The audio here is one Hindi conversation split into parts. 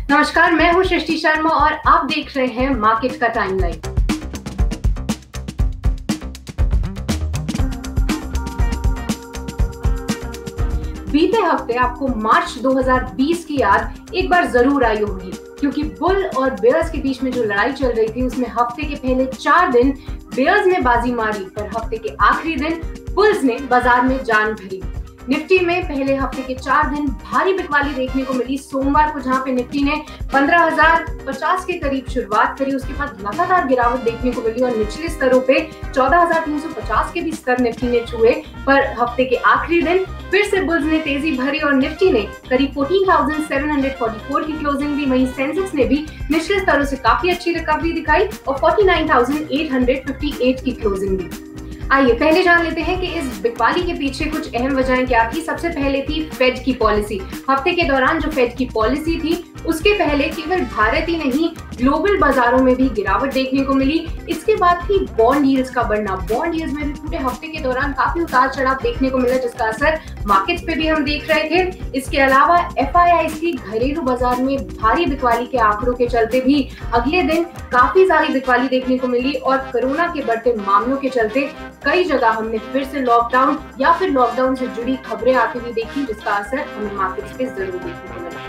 नमस्कार, मैं हूं सृष्टि शर्मा और आप देख रहे हैं मार्केट का टाइमलाइन। बीते हफ्ते आपको मार्च 2020 की याद एक बार जरूर आई होगी, क्योंकि बुल और बेयर्स के बीच में जो लड़ाई चल रही थी उसमें हफ्ते के पहले 4 दिन बेयर्स ने बाजी मारी, पर हफ्ते के आखिरी दिन बुल्स ने बाजार में जान भरी। निफ्टी में पहले हफ्ते के 4 दिन भारी बिकवाली देखने को मिली। सोमवार को जहां पे निफ्टी ने 15,050 के करीब शुरुआत करी, उसके बाद लगातार गिरावट देखने को मिली और निचले स्तरों पे 14,350 के भी स्तर निफ्टी ने छुए। पर हफ्ते के आखिरी दिन फिर से बुल्स ने तेजी भरी और निफ्टी ने करीब 14,744 की क्लोजिंग दी। वहीं सेंसेक्स ने भी निचले स्तरों से काफी अच्छी रिकवरी दिखाई और 49,858 की क्लोजिंग दी। आइए पहले जान लेते हैं कि इस बिकवाली के पीछे कुछ अहम वजहें क्या थी। सबसे पहले थी फेड की पॉलिसी। हफ्ते के दौरान जो फेड की पॉलिसी थी उसके पहले केवल भारत ही नहीं, ग्लोबल बाजारों में भी गिरावट देखने को मिली। इसके बाद थी बॉन्ड यील्ड्स का बढ़ना। बॉन्ड यील्ड्स में भी पूरे हफ्ते के दौरान काफी उतार चढ़ाव देखने को मिला, जिसका असर मार्केट्स पे भी हम देख रहे थे। इसके अलावा एफआईआई की घरेलू बाजार में भारी बिकवाली के आंकड़ों के चलते भी अगले दिन काफी सारी बिकवाली देखने को मिली और कोरोना के बढ़ते मामलों के चलते कई जगह हमने फिर से लॉकडाउन या फिर लॉकडाउन से जुड़ी खबरें आती हुई देखी, जिसका असर हमें मार्केट्स पे जरूर देखने को मिला।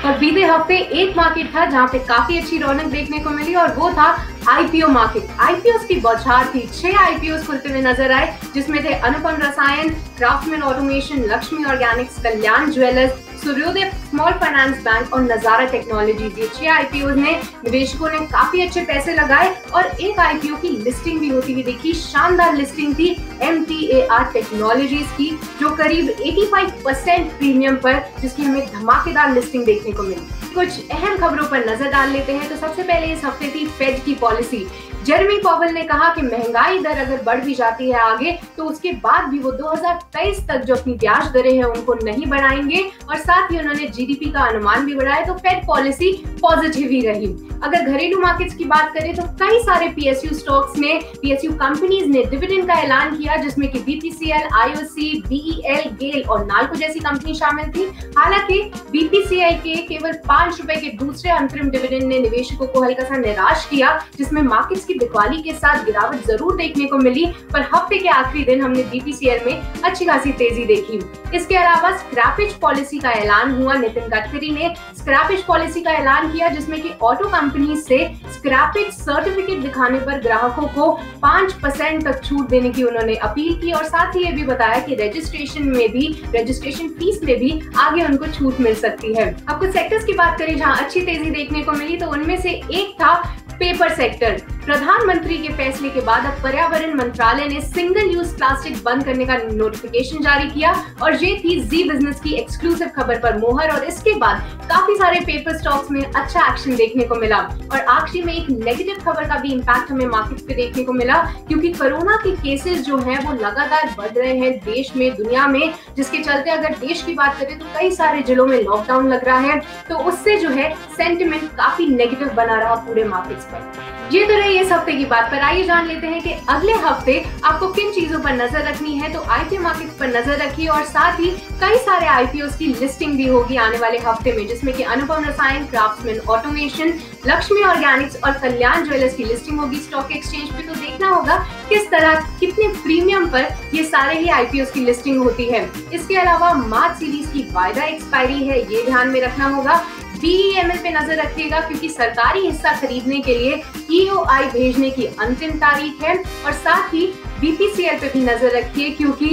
और बीते हफ्ते एक मार्केट था जहां पे काफी अच्छी रौनक देखने को मिली और वो था आईपीओ मार्केट। आईपीओ की बौछार थी। 6 आईपीओ खुलते हुए नजर आए, जिसमें थे अनुपम रसायन, क्राफ्टसमैन ऑटोमेशन, लक्ष्मी ऑर्गेनिक्स, कल्याण ज्वेलर्स, सूर्योदय स्मॉल फाइनेंस बैंक और नजारा टेक्नोलॉजीज। ये 6 आईपीओ ने निवेशकों ने काफी अच्छे पैसे लगाए और एक आईपीओ की लिस्टिंग भी होती हुई देखी। शानदार लिस्टिंग थी MTAR टेक्नोलॉजीज की, जो करीब 85% प्रीमियम पर, जिसकी हमें धमाकेदार लिस्टिंग देखने को मिली। कुछ अहम खबरों पर नजर डाल लेते हैं। तो सबसे पहले इस हफ्ते थी फेड की पॉलिसी। जेरेमी पॉवेल ने कहा कि महंगाई दर अगर बढ़ भी जाती है आगे, तो उसके बाद भी वो 2023 तक जो अपनी ब्याज दरें हैं उनको नहीं बढ़ाएंगे और साथ ही उन्होंने जीडीपी का अनुमान भी बढ़ाया। तो फेड पॉलिसी पॉजिटिव ही रही। अगर घरेलू मार्केट्स की बात करें तो कई सारे पीएसयू स्टॉक्स ने, पीएसयू कंपनीज ने डिविडेंड का ऐलान किया, जिसमें कि बीपीसीएल, आईओसी, बीईएल, गेल और नाल्को जैसी कंपनी शामिल थी। हालांकि बीपीसीएल के केवल 5 रुपए के दूसरे अंतरिम डिविडेंड ने निवेशकों को हल्का सा निराश किया, जिसमें मार्केट्स की बिकवाली के साथ गिरावट जरूर देखने को मिली। पर हफ्ते के आखिरी दिन हमने बीपीसीएल में अच्छी खासी तेजी देखी। इसके अलावा स्क्रैपेज पॉलिसी का ऐलान हुआ। नितिन गडकरी ने स्क्रैपेज पॉलिसी का ऐलान किया, जिसमें कि ऑटो कंपनी से स्क्रैपेज सर्टिफिकेट दिखाने पर ग्राहकों को 5% तक छूट देने की उन्होंने अपील की और साथ ही ये भी बताया कि रजिस्ट्रेशन फीस में भी आगे उनको छूट मिल सकती है। अब कुछ सेक्टर्स की बात करें जहां अच्छी तेजी देखने को मिली, तो उनमें से एक था पेपर सेक्टर। प्रधानमंत्री के फैसले के बाद अब पर्यावरण मंत्रालय ने सिंगल यूज प्लास्टिक बंद करने का नोटिफिकेशन जारी किया और ये थी जी बिजनेस की एक्सक्लूसिव खबर पर मोहर। और इसके बाद काफी सारे पेपर स्टॉक्स में अच्छा एक्शन देखने को मिला। और आखिरी में एक नेगेटिव खबर का भी इंपैक्ट हमें मार्केट्स पे देखने को मिला, क्योंकि कोरोना के केसेस जो हैं वो लगातार बढ़ रहे हैं देश में, दुनिया में, जिसके चलते अगर देश की बात करें तो कई सारे जिलों में लॉकडाउन लग रहा है, तो उससे जो है सेंटिमेंट काफी नेगेटिव बना रहा पूरे मार्केट्स पर। ये तो रही इस हफ्ते की बात। पर आइए जान लेते हैं कि अगले हफ्ते आपको किन चीजों पर नजर रखनी है। तो आईपीओ मार्केट्स पर नजर रखिए और साथ ही कई सारे आईपीओ की लिस्टिंग भी होगी आने वाले हफ्ते में, जिसमें कि अनुपम रसायन, क्राफ्टसमैन ऑटोमेशन, लक्ष्मी ऑर्गेनिक्स और कल्याण ज्वेलर्स की लिस्टिंग होगी स्टॉक एक्सचेंज पे। तो देखना होगा किस तरह, कितने प्रीमियम पर ये सारे ही आईपीओ की लिस्टिंग होती है। इसके अलावा मार्च सीरीज की वायदा एक्सपायरी है, ये ध्यान में रखना होगा। BEML पे नजर रखिएगा, क्योंकि सरकारी हिस्सा खरीदने के लिए EOI भेजने की अंतिम तारीख है। और साथ ही BPCL पे भी नजर रखिए, क्योंकि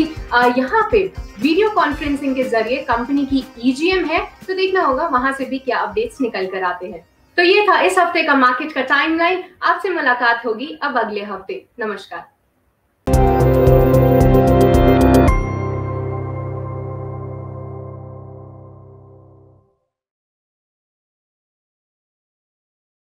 यहाँ पे वीडियो कॉन्फ्रेंसिंग के जरिए कंपनी की EGM है, तो देखना होगा वहां से भी क्या अपडेट्स निकल कर आते हैं। तो ये था इस हफ्ते का मार्केट का टाइमलाइन। आपसे मुलाकात होगी अब अगले हफ्ते। नमस्कार।